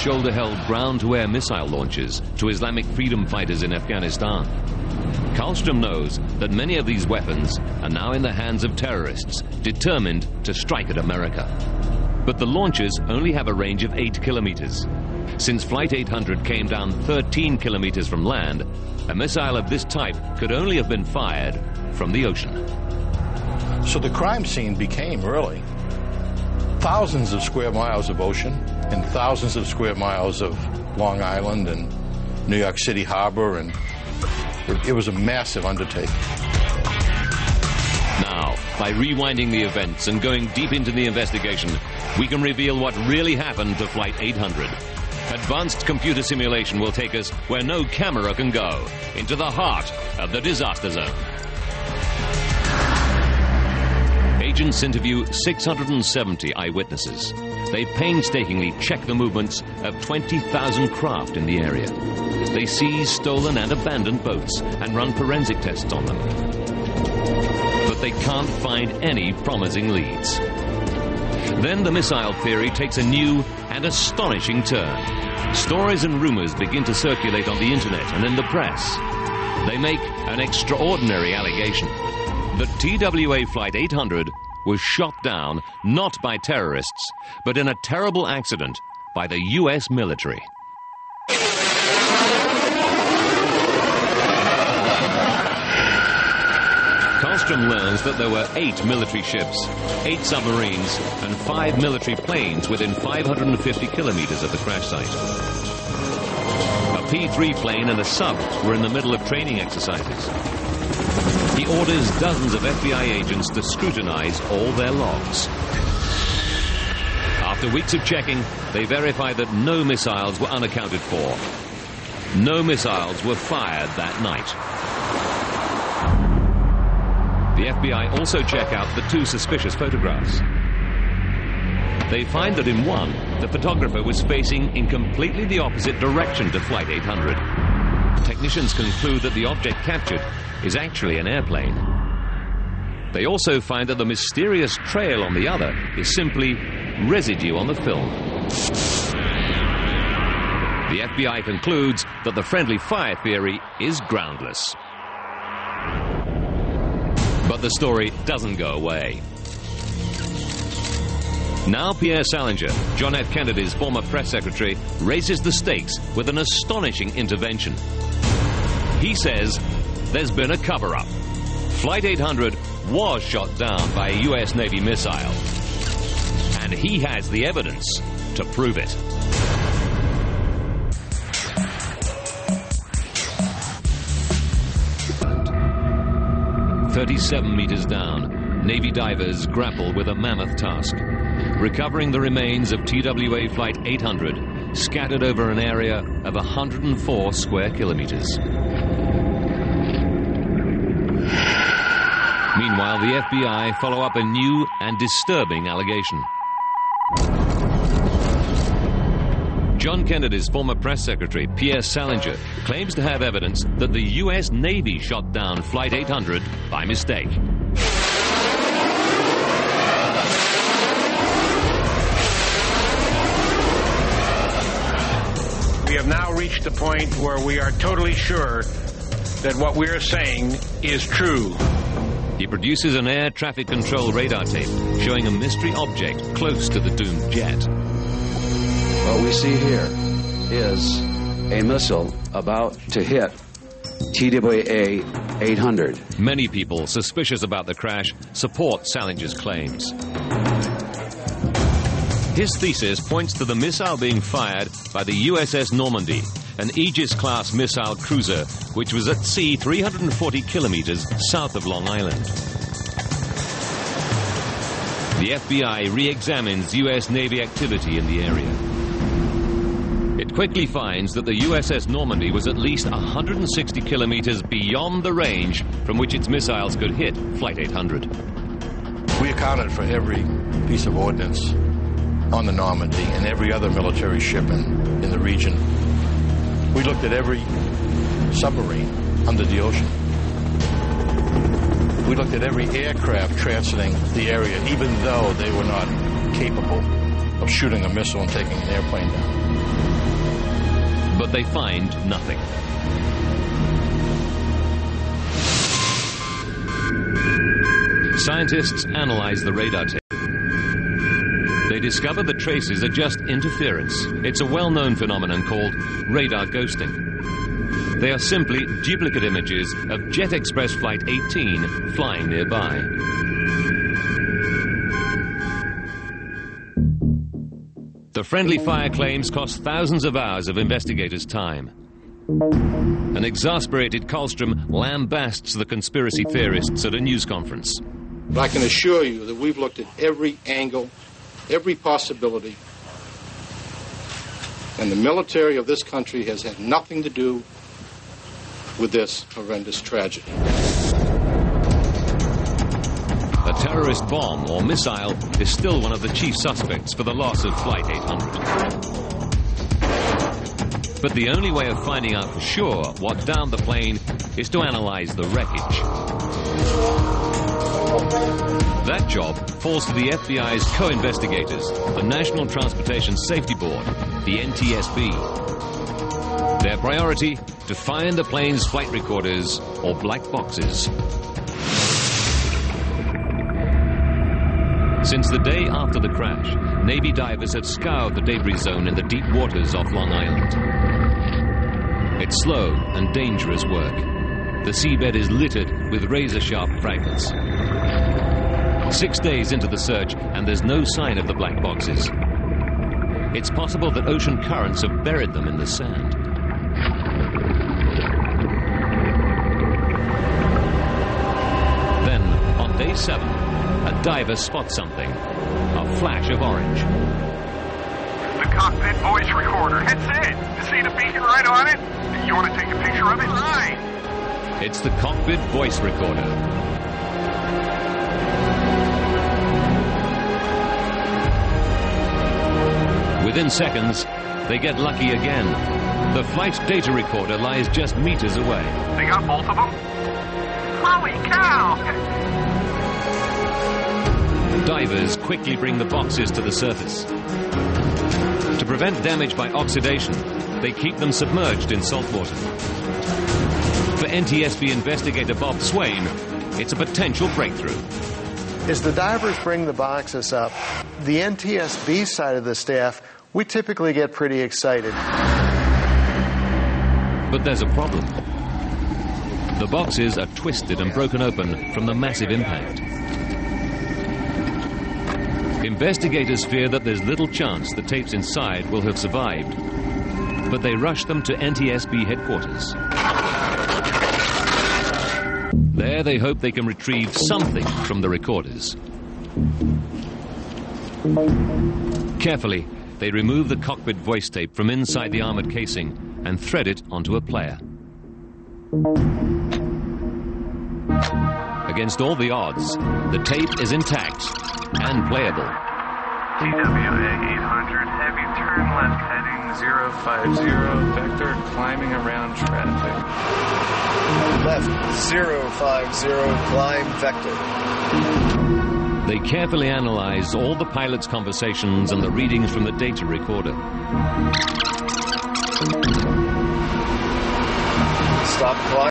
shoulder-held ground-to-air missile launches to Islamic freedom fighters in Afghanistan. Karlstrom knows that many of these weapons are now in the hands of terrorists determined to strike at America. But the launches only have a range of 8 kilometers. Since Flight 800 came down 13 kilometers from land, a missile of this type could only have been fired from the ocean. So the crime scene became really thousands of square miles of ocean and thousands of square miles of Long Island and New York City Harbor, and it was a massive undertaking. Now, by rewinding the events and going deep into the investigation, we can reveal what really happened to Flight 800. Advanced computer simulation will take us where no camera can go, into the heart of the disaster zone. Agents interview 670 eyewitnesses. They painstakingly check the movements of 20,000 craft in the area. They seize stolen and abandoned boats and run forensic tests on them. But they can't find any promising leads. Then the missile theory takes a new and astonishing turn. Stories and rumors begin to circulate on the internet and in the press. They make an extraordinary allegation that TWA Flight 800 was shot down not by terrorists, but in a terrible accident by the US military. Karlstrom learns that there were 8 military ships, 8 submarines, and 5 military planes within 550 kilometers of the crash site. A P-3 plane and a sub were in the middle of training exercises. He orders dozens of FBI agents to scrutinize all their logs. After weeks of checking, they verify that no missiles were unaccounted for. No missiles were fired that night. The FBI also check out the 2 suspicious photographs. They find that in one, the photographer was facing in completely the opposite direction to Flight 800. Technicians conclude that the object captured is actually an airplane. They also find that the mysterious trail on the other is simply residue on the film. The FBI concludes that the friendly fire theory is groundless. But the story doesn't go away. Now Pierre Salinger, John F. Kennedy's former press secretary, raises the stakes with an astonishing intervention. He says there's been a cover-up. Flight 800 was shot down by a US Navy missile. And he has the evidence to prove it. "37 meters down, Navy divers grapple with a mammoth task, recovering the remains of TWA Flight 800, scattered over an area of 104 square kilometers. Meanwhile, the FBI follow up a new and disturbing allegation. John Kennedy's former press secretary, Pierre Salinger, claims to have evidence that the US Navy shot down Flight 800 by mistake. We have now reached the point where we are totally sure that what we are saying is true. He produces an air traffic control radar tape showing a mystery object close to the doomed jet. What we see here is a missile about to hit TWA 800. Many people suspicious about the crash support Salinger's claims. His thesis points to the missile being fired by the USS Normandy, an Aegis-class missile cruiser which was at sea 340 kilometers south of Long Island. The FBI re-examines US Navy activity in the area. It quickly finds that the USS Normandy was at least 160 kilometers beyond the range from which its missiles could hit Flight 800. We accounted for every piece of ordnance on the Normandy and every other military ship in the region. We looked at every submarine under the ocean. We looked at every aircraft transiting the area, even though they were not capable of shooting a missile and taking an airplane down. but they find nothing. Scientists analyze the radar tape. They discover the traces are just interference. It's a well-known phenomenon called radar ghosting. They are simply duplicate images of Jet Express Flight 18 flying nearby. The friendly fire claims cost thousands of hours of investigators' time. An exasperated Karlstrom lambasts the conspiracy theorists at a news conference. But I can assure you that we've looked at every angle, every possibility, and the military of this country has had nothing to do with this horrendous tragedy. A terrorist bomb or missile is still one of the chief suspects for the loss of Flight 800. But the only way of finding out for sure what downed the plane is to analyze the wreckage. That job falls to the FBI's co-investigators, the National Transportation Safety Board, the NTSB. Their priority, to find the plane's flight recorders or black boxes. Since the day after the crash, Navy divers had scoured the debris zone in the deep waters off Long Island. It's slow and dangerous work. The seabed is littered with razor-sharp fragments. 6 days into the search, and there's no sign of the black boxes. It's possible that ocean currents have buried them in the sand. Then, on day 7, a diver spots something. A flash of orange. The cockpit voice recorder. That's it. You see the beacon right on it? You want to take a picture of it? Right. It's the cockpit voice recorder. Within seconds, they get lucky again. The flight data recorder lies just meters away. They got both of them? Holy cow! Divers quickly bring the boxes to the surface. To prevent damage by oxidation, they keep them submerged in salt water. For NTSB investigator Bob Swain, it's a potential breakthrough. As the divers bring the boxes up, the NTSB side of the staff, we typically get pretty excited. But there's a problem. The boxes are twisted and broken open from the massive impact. Investigators fear that there's little chance the tapes inside will have survived, but they rush them to NTSB headquarters. There they hope they can retrieve something from the recorders. Carefully, they remove the cockpit voice tape from inside the armored casing and thread it onto a player. Against all the odds, the tape is intact and playable. TWA 800, heavy turn left heading 050, vector climbing around traffic. Left 050, climb vector. They carefully analyze all the pilot's conversations and the readings from the data recorder. Stop climb.